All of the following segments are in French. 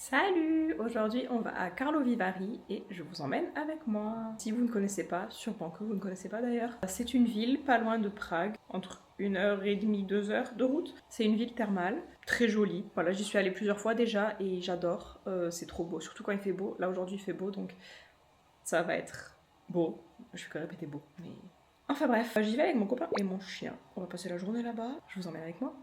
Salut! Aujourd'hui on va à Carlo Vivari et je vous emmène avec moi. Si vous ne connaissez pas, sûrement que vous ne connaissez pas d'ailleurs, c'est une ville pas loin de Prague, entre 1h30, 2 heures de route. C'est une ville thermale, très jolie. Voilà, j'y suis allée plusieurs fois déjà et j'adore. C'est trop beau, surtout quand il fait beau. Là aujourd'hui il fait beau donc ça va être beau. Je vais que répéter beau, mais... Enfin bref, j'y vais avec mon copain et mon chien. On va passer la journée là-bas. Je vous emmène avec moi.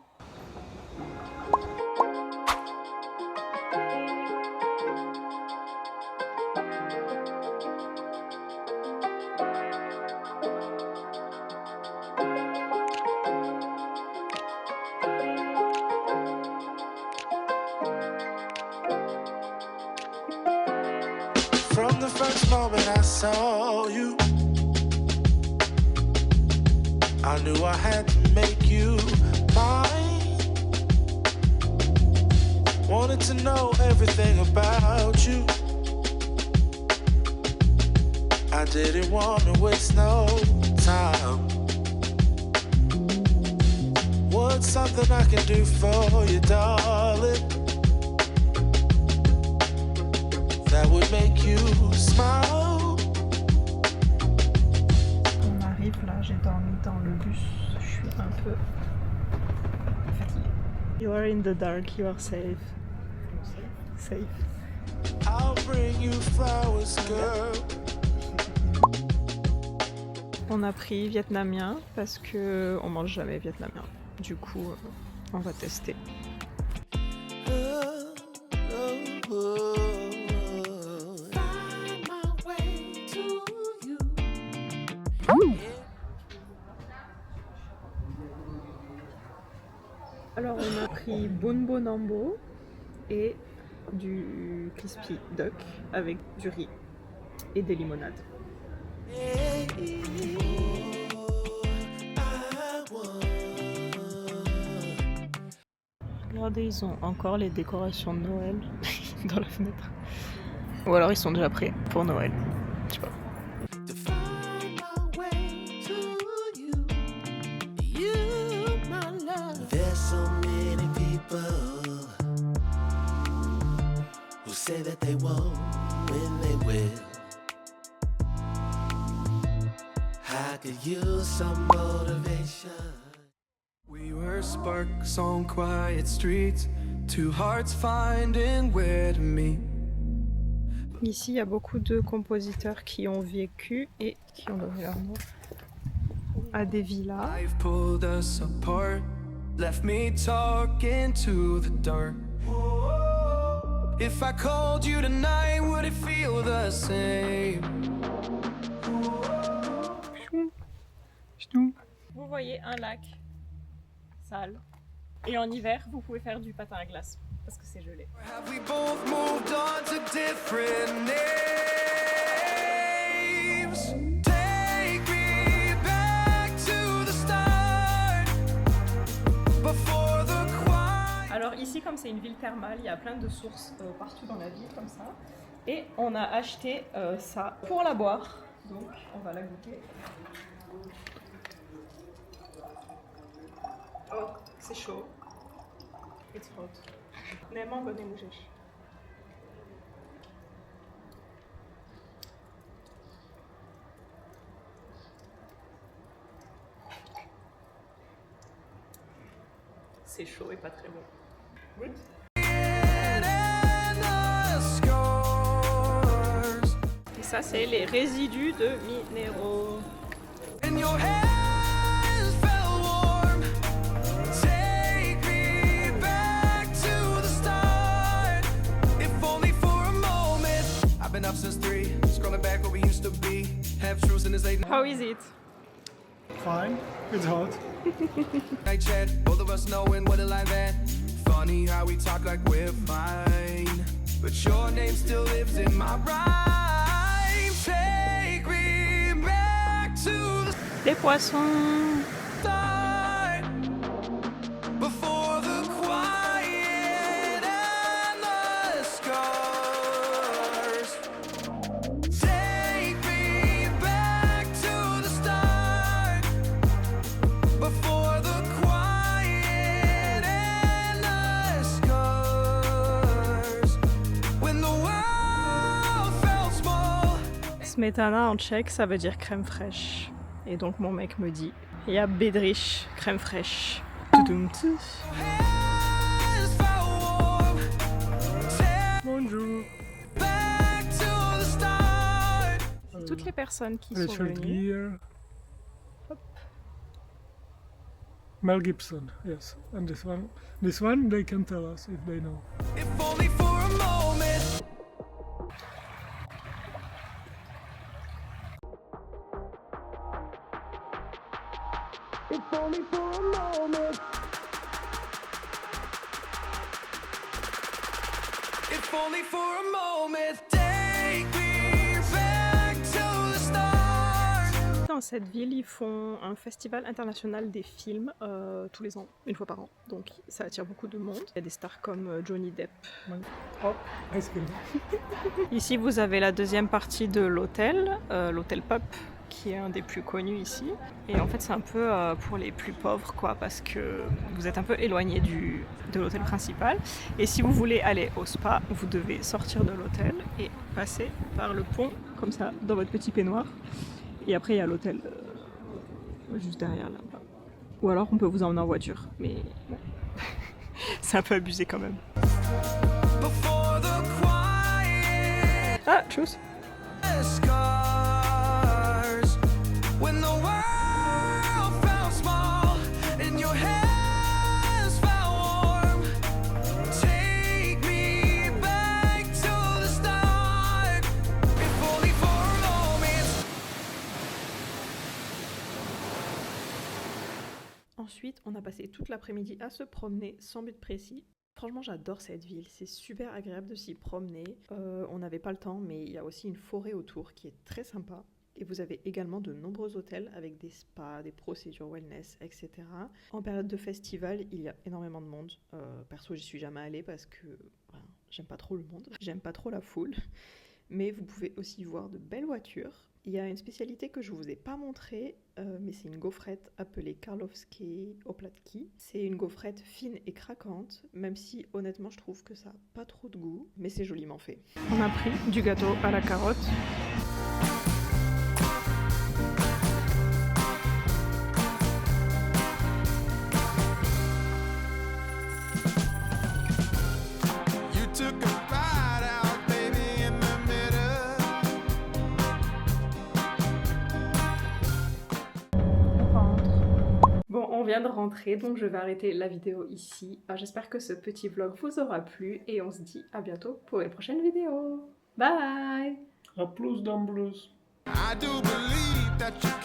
From the first moment I saw you, I knew I had to make you mine. Wanted to know everything about you. I didn't want to waste no time. What's something I can do for you, darling? That would make you smile. On arrive là, j'ai dormi dans le bus, je suis un peu fatiguée. You are in the dark, you are safe. Safe. I'll bring you flowers, girl. On a pris vietnamien parce que on mange jamais vietnamien. Du coup, on va tester. Alors on a pris Bonbo Nambo et du crispy duck avec du riz et des limonades. Regardez, ils ont encore les décorations de Noël dans la fenêtre. Ou alors ils sont déjà prêts pour Noël. Je sais pas. Say that they won't when they will. I could use some motivation. We were sparks on quiet streets, two hearts finding where to meet. Ici, il y a beaucoup de compositeurs qui ont vécu et qui ont donné leur nom à des villas. Life pulled us apart, left me talking to the dark. If I called you tonight, would it feel the same? Vous voyez un lac sale. Et en hiver, vous pouvez faire du patin à glace parce que c'est gelé. Have we both moved on to different names? Take me back to the start, before the quiet. Alors ici, comme c'est une ville thermale, il y a plein de sources partout dans la ville comme ça. Et on a acheté ça pour la boire. Donc on va la goûter. Oh, c'est chaud. It's hot. Ne mango ne możesz. C'est chaud et pas très bon. Good. Et ça, c'est les résidus de minéraux. And your hands felt warm. Take me back to the start, if only for a moment. I've been up since 3, scrolling back where we used to be. Have truths in this late How is it? Fine, it's hot. night chat. Both of us knowing what a life at. Funny how we talk like we're fine, but your name still lives in my rhyme. Take me back to the Les poissons. start, before the quiet and the scars. Take me back to the start, before the quiet and the scars. Smetana en tchèque, ça veut dire crème fraîche. Et donc mon mec me dit, il y a Bedrich, crème fraîche. Tudum tu. Hands felt warm. Take Bonjour. back to the start. Toutes les personnes qui sont Richard venues. Gere. Mel Gibson, yes. And this one they can tell us if they know. If only for a moment. If only for a moment. If only for a moment. Take me back to the start. Dans cette ville, ils font un festival international des films tous les ans, une fois par an. Donc ça attire beaucoup de monde. Il y a des stars comme Johnny Depp. Oh, ice cream. Ici, vous avez la deuxième partie de l'hôtel, l'hôtel Pop, qui est un des plus connus ici. Et en fait, c'est un peu pour les plus pauvres, quoi, parce que vous êtes un peu éloigné de l'hôtel principal. Et si vous voulez aller au spa, vous devez sortir de l'hôtel et passer par le pont, comme ça, dans votre petit peignoir. Et après, il y a l'hôtel juste derrière là-bas. Ou alors, on peut vous emmener en voiture, mais bon, c'est un peu abusé quand même. Before the quiet Ah, tchuss! scars. When the world felt small and your hands felt warm. Take me back to the start. If only for a moment. Ensuite, on a passé toute l'après-midi à se promener sans but précis. Franchement, j'adore cette ville, c'est super agréable de s'y promener. On n'avait pas le temps, mais il y a aussi une forêt autour qui est très sympa. Et vous avez également de nombreux hôtels avec des spas, des procédures wellness, etc. En période de festival, il y a énormément de monde. Perso, j'y suis jamais allée parce que j'aime pas trop le monde, j'aime pas trop la foule. Mais vous pouvez aussi voir de belles voitures. Il y a une spécialité que je ne vous ai pas montrée, mais c'est une gaufrette appelée Karlovské oplatky. C'est une gaufrette fine et craquante, même si honnêtement je trouve que ça n'a pas trop de goût, mais c'est joliment fait. On a pris du gâteau à la carotte. You took a ride out, baby, in the middle. Bon, on vient de rentrer, donc je vais arrêter la vidéo ici. J'espère que ce petit vlog vous aura plu et on se dit à bientôt pour les prochaines vidéos. Bye! A plus dan plus. I do believe that you